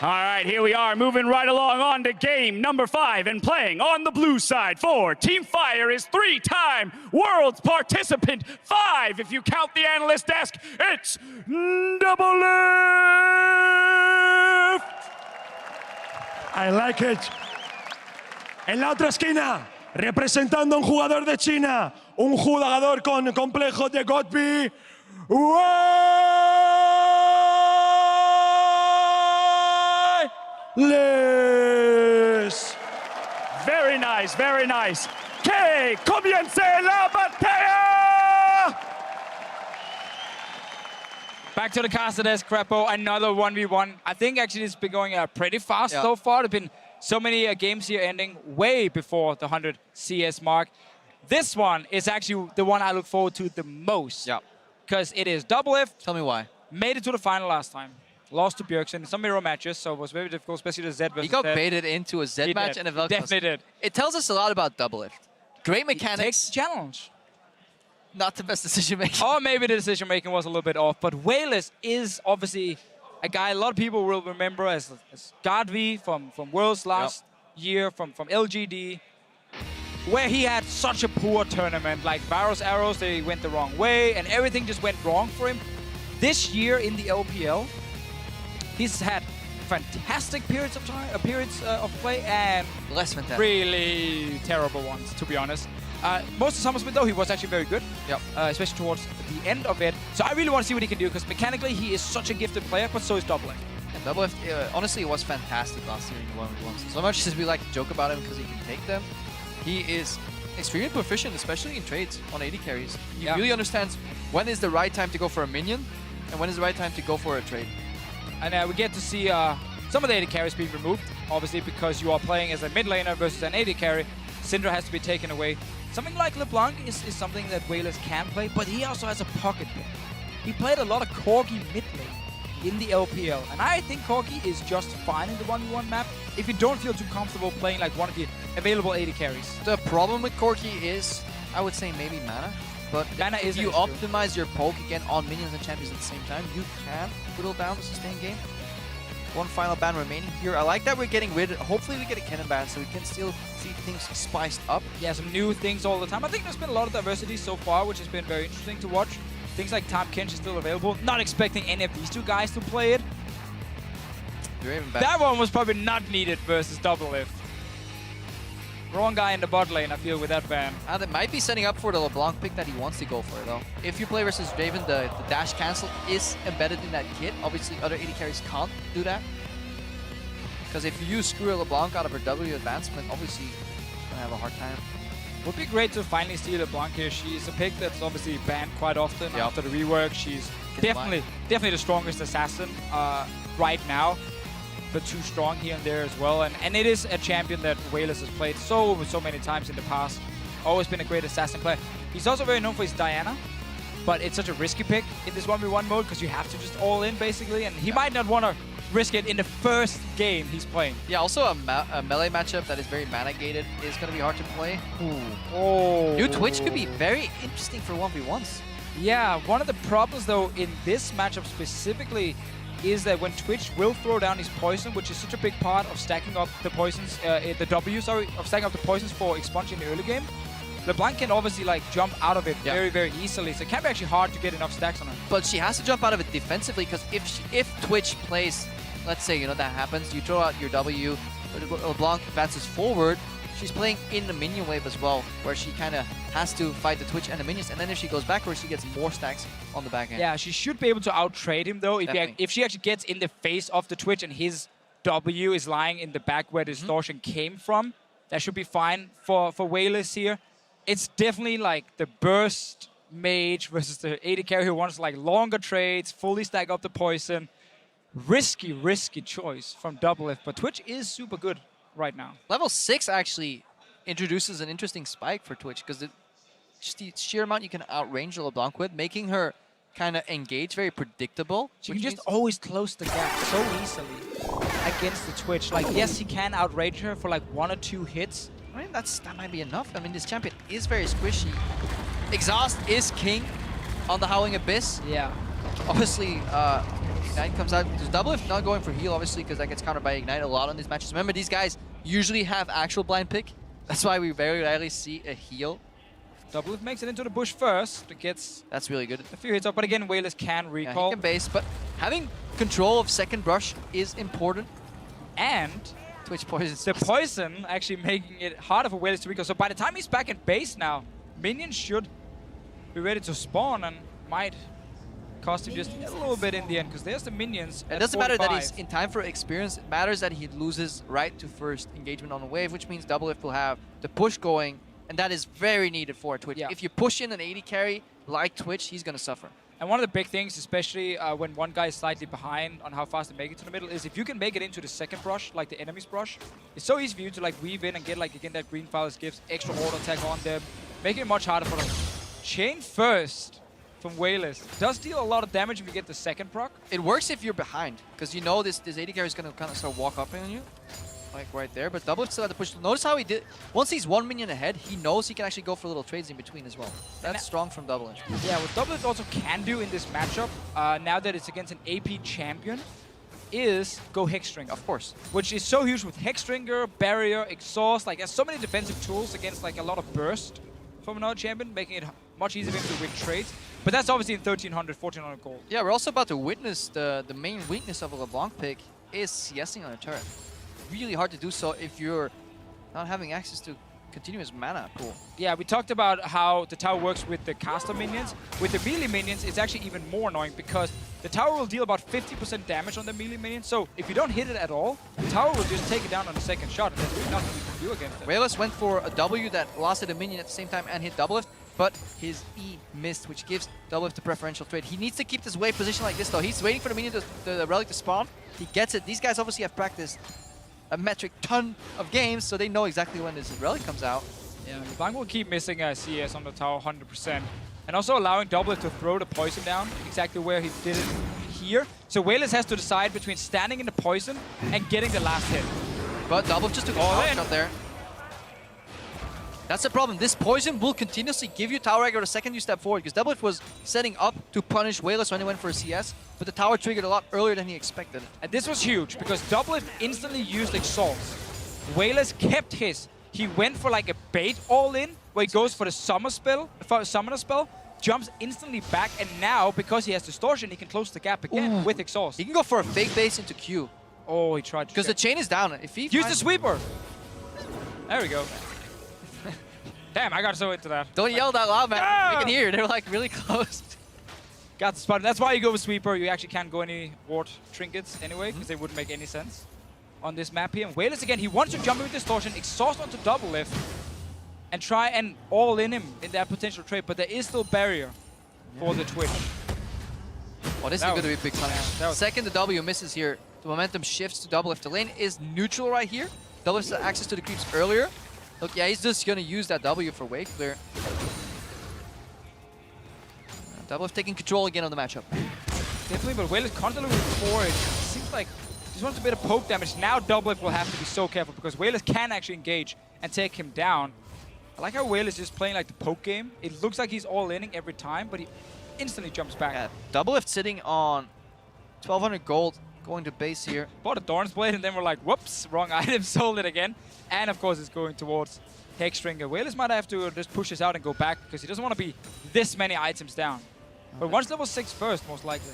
All right, here we are, moving right along on to game number 5, and playing on the blue side for Team Fire is 3-time world's participant, 5 if you count the analyst desk. It's DoubleLift. I like it. En la otra esquina, representando a un jugador de China, un jugador con complejo de Godby, We1less. Very nice, very nice. Que comience la batalla! Back to the caster desk, Crapo, another 1v1. I think actually it's been going pretty fast so far. There've been so many games here ending way before the 100 CS mark. This one is actually the one I look forward to the most. Yeah. Because it is DoubleLift. Tell me why. Made it to the final last time. Lost to Bjergsen in some mirror matches, so it was very difficult, especially the Z versus He got Z. baited into a Z match and a Velcro. Definitely did. It tells us a lot about DoubleLift. Great He takes mechanics, the challenge. not the best decision making. Or maybe the decision making was a little bit off, but We1less is obviously a guy a lot of people will remember as Godby from Worlds last year, from LGD, where he had such a poor tournament. Like Varus arrows, they went the wrong way, and everything just went wrong for him. This year in the LPL, he's had fantastic periods of time, of play, and Less fantastic. really terrible ones, to be honest. Most of Summer Split, though, he was actually very good, especially towards the end of it. So I really want to see what he can do, because mechanically he is such a gifted player, but so is DoubleLift. And DoubleLift, honestly, was fantastic last year in the 1v1s. So much as we like to joke about him because he can take them, he is extremely proficient, especially in trades on AD carries. He really understands when is the right time to go for a minion, and when is the right time to go for a trade. And we get to see some of the AD carries being removed, obviously, because you are playing as a mid laner versus an AD carry. Syndra has to be taken away. Something like LeBlanc is something that We1less can play, but he also has a pocket pick. He played a lot of Corgi mid lane in the LPL, and I think Corgi is just fine in the 1v1 map if you don't feel too comfortable playing like one of the available AD carries. The problem with Corgi is, I would say maybe mana. But Mana if is you an issue. optimize your poke again on minions and champions at the same time, you can whittle down the sustain game. One final ban remaining here. I like that we're getting rid of, hopefully we get a cannon ban so we can still see things spiced up. Yeah, some new things all the time. I think there's been a lot of diversity so far, which has been very interesting to watch. Things like Top Kench is still available. Not expecting any of these two guys to play it. You're even better. That one was probably not needed versus DoubleLift. Wrong guy in the bot lane, I feel, with that ban. They might be setting up for the LeBlanc pick that he wants to go for, though. If you play versus Draven, the dash cancel is embedded in that kit. Obviously, other AD carries can't do that. Because if you screw a LeBlanc out of her W advancement, obviously, you're going to have a hard time. Would be great to finally see LeBlanc here. She's a pick that's obviously banned quite often after the rework. She's definitely the strongest assassin right now, but too strong here and there as well. And it is a champion that We1less has played so many times in the past. Always been a great assassin player. He's also very known for his Diana, but it's such a risky pick in this 1v1 mode because you have to just all in basically, and he might not want to risk it in the first game he's playing. Yeah, also a melee matchup that is very mana gated is going to be hard to play. Oh. New Twitch could be very interesting for 1v1s. Yeah, one of the problems though in this matchup specifically is that when Twitch will throw down his poison, which is such a big part of stacking up the poisons, of stacking up the poisons for expunge in the early game, LeBlanc can obviously like jump out of it very easily, so it can be actually hard to get enough stacks on her. But she has to jump out of it defensively, because if Twitch plays, let's say, that happens, you throw out your W, LeBlanc advances forward, she's playing in the minion wave as well, where she kind of has to fight the Twitch and the minions, and then if she goes backwards, she gets more stacks on the back end. Yeah, she should be able to out-trade him though, if she actually gets in the face of the Twitch and his W is lying in the back where the distortion came from. That should be fine for We1less here. It's definitely like the burst mage versus the AD carry who wants like longer trades, fully stack up the poison. Risky choice from DoubleLift, but Twitch is super good right now. Level 6 actually introduces an interesting spike for Twitch, because just the sheer amount you can outrange the LeBlanc with, making her kind of engage very predictable. She can just always close the gap so easily against the Twitch. Like, yes, he can outrage her for like 1 or 2 hits. I mean, that might be enough. I mean, this champion is very squishy. Exhaust is king on the Howling Abyss. Yeah. Obviously, Ignite comes out. There's DoubleLift not going for heal, obviously, because that gets countered by Ignite a lot on these matches. Remember, these guys usually have actual blind pick. That's why we very rarely see a heal. DoubleLift makes it into the bush first. It gets That's really good. a few hits up, but again, We1less can Yeah, recall. he can base, but having control of second brush is important. And Twitch poisons. the poison actually making it harder for We1less to recall. So by the time he's back in base now, minions should be ready to spawn and might cost him just a little bit in the end, because there's the minions. It at doesn't matter that 45. he's in time for experience. It matters that he loses right to first engagement on a wave, which means DoubleLift will have the push going, and that is very needed for Twitch. Yeah. If you push in an 80 carry like Twitch, he's going to suffer. And one of the big things, especially when one guy is slightly behind on how fast they make it to the middle, is if you can make it into the second brush, like the enemy's brush, it's so easy for you to like weave in and get like again that green fire gives extra auto attack on them, making it much harder for them. Chain first from We1less does deal a lot of damage if you get the second proc. It works if you're behind, because you know this 80 carry is going to kind of start walk up on you, like right there. But DoubleLift still had to push. Notice how he did. Once he's 1 minion ahead, he knows he can actually go for little trades in between as well. That's strong from DoubleLift. Yeah, what DoubleLift also can do in this matchup, now that it's against an AP champion, is go Hexstring, Of course. which is so huge with Hexstringer, Barrier, Exhaust. Like, there's so many defensive tools against like a lot of burst from another champion, making it much easier for him to win trades. But that's obviously in 1300, 1400 gold. Yeah, we're also about to witness the main weakness of a LeBlanc pick is CSing on a turret. Really hard to do so if you're not having access to continuous mana pool. Yeah, we talked about how the tower works with the caster minions. With the melee minions, it's actually even more annoying because the tower will deal about 50% damage on the melee minions. So if you don't hit it at all, the tower will just take it down on the second shot, and there's really nothing you can do against it. We1less went for a W that lasted a minion at the same time and hit DoubleLift, but his E missed, which gives DoubleLift the preferential trade. He needs to keep this wave position like this, though. He's waiting for the minion, the relic to spawn. He gets it. These guys obviously have practiced a metric ton of games, so they know exactly when this relic comes out. Yeah, LeBlanc will keep missing CS on the tower 100%. And also allowing DoubleLift to throw the poison down exactly where he did it here. So We1less has to decide between standing in the poison and getting the last hit. But DoubleLift just took a All power in. shot there. That's the problem. This poison will continuously give you tower aggro the second you step forward, because DoubleLift was setting up to punish We1less when he went for a CS, but the tower triggered a lot earlier than he expected. And this was huge because DoubleLift instantly used Exhaust. We1less kept his. He went for like a bait all in, where he goes for the summoner spell, jumps instantly back, and now, because he has Distortion, he can close the gap again with Exhaust. He can go for a fake base into Q, Oh, he tried to because the chain is down. If he use the finds- sweeper. There we go. Damn, I got so into that. Don't yell that loud, man. Ah! We can hear. They're like really close. Got the spot. That's why you go with sweeper. You actually can't go any ward trinkets anyway, because they wouldn't make any sense on this map here. And We1less again, he wants to jump in with Distortion, Exhaust onto DoubleLift, and try and all in him in that potential trade, but there is still barrier for the Twitch. Well, this is That going to be was- a big punish. that was- Second, the W misses here. The momentum shifts to DoubleLift. The lane is neutral right here. DoubleLift has access to the creeps earlier. Look, yeah, he's just going to use that W for wave clear. DoubleLift taking control again on the matchup. Definitely, but We1less constantly moving forward. It seems like just wants a bit of poke damage. Now DoubleLift will have to be so careful because We1less can actually engage and take him down. I like how We1less is just playing like the poke game. It looks like he's all-inning every time, but he instantly jumps back. Yeah, DoubleLift sitting on 1,200 gold, going to base here. Bought a Thorn's Blade, and then we're like, whoops, wrong item, sold it again. And of course, it's going towards Hexstringer. We1less might have to just push this out and go back because he doesn't want to be this many items down. But once level 6 first, most likely.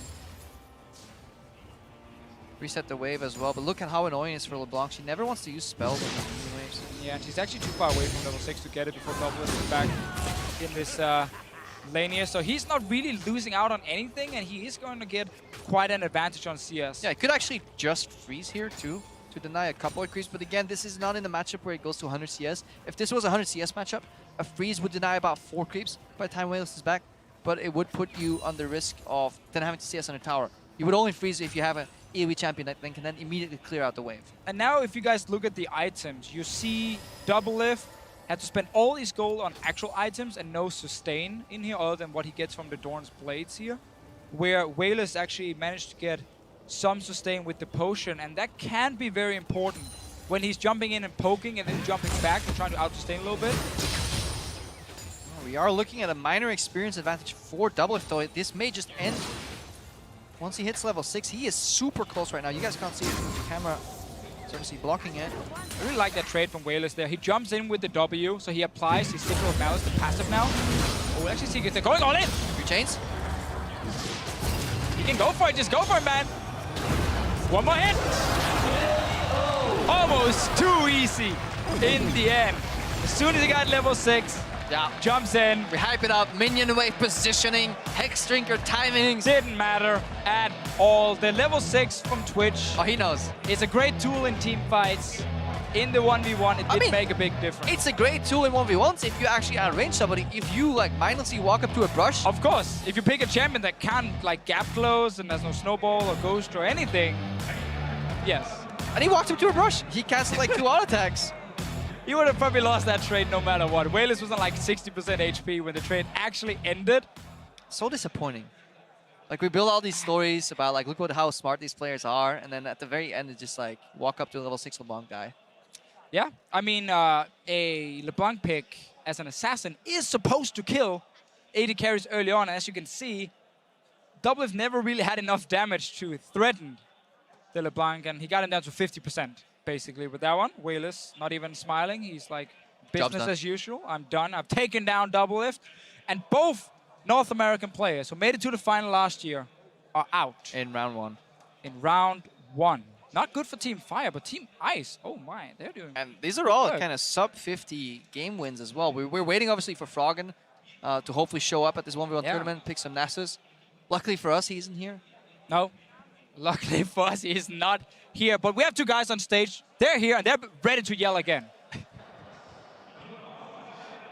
Reset the wave as well, but look at how annoying it is for LeBlanc. She never wants to use spells on the mini waves. Yeah, and she's actually too far away from level 6 to get it before DoubleLift is back in this lane here. So he's not really losing out on anything, and he is going to get quite an advantage on CS. Yeah, it could actually just freeze here too, to deny a couple of creeps. But again, this is not in the matchup where it goes to 100 CS. If this was a 100 CS matchup, a freeze would deny about 4 creeps by the time We1less is back. But it would put you on the risk of then having to CS on a tower. You would only freeze if you have an AoE champion that then can then immediately clear out the wave. And now if you guys look at the items, you see DoubleLift had to spend all his gold on actual items and no sustain in here other than what he gets from the Dorn's Blades here. Where We1less actually managed to get some sustain with the potion, and that can be very important when he's jumping in and poking and then jumping back and trying to out-sustain a little bit. We are looking at a minor experience advantage for DoubleLift, though. This may just end once he hits level 6, he is super close right now. You guys can't see it through the camera. He's obviously blocking it. I really like that trade from We1less there. He jumps in with the W, so he applies his Signal of Malice, the passive now. Oh, we'll actually see if they're going all in. 3 chains. He can go for it. Just go for it, man. One more hit. Almost too easy in the end. As soon as he got level 6, Yeah. jumps in. We hype it up. Minion wave positioning, Hex Drinker timings. Didn't matter at all. The level 6 from Twitch Oh, he knows. is a great tool in team fights. In the 1v1, it did make a big difference. It's a great tool in 1v1s if you actually outrange somebody. If you like mindlessly walk up to a brush. Of course, if you pick a champion that can't like gap close and there's no snowball or ghost or anything, yes. And he walked up to a brush. He canceled like 2 auto attacks. He would have probably lost that trade no matter what. We1less was on like 60% HP when the trade actually ended. So disappointing. Like we build all these stories about like look how smart these players are, and then at the very end it's just like walk up to a level 6 LeBlanc guy. Yeah, I mean, a LeBlanc pick as an assassin is supposed to kill 80 carries early on. As you can see, DoubleLift never really had enough damage to threaten the LeBlanc, and he got him down to 50%, basically, with that one. We1less not even smiling. He's like, business as usual. I'm done. I've taken down DoubleLift. And both North American players who made it to the final last year are out. In round 1. In round 1. Not good for Team Fire, but Team Ice, oh my, they're doing And these are all good. kind of sub 50 game wins as well. We're waiting obviously for Froggen to hopefully show up at this 1v1 tournament, pick some Nassus. Luckily for us, he isn't here. No, luckily for us, he is not here. But we have 2 guys on stage. They're here, and they're ready to yell again.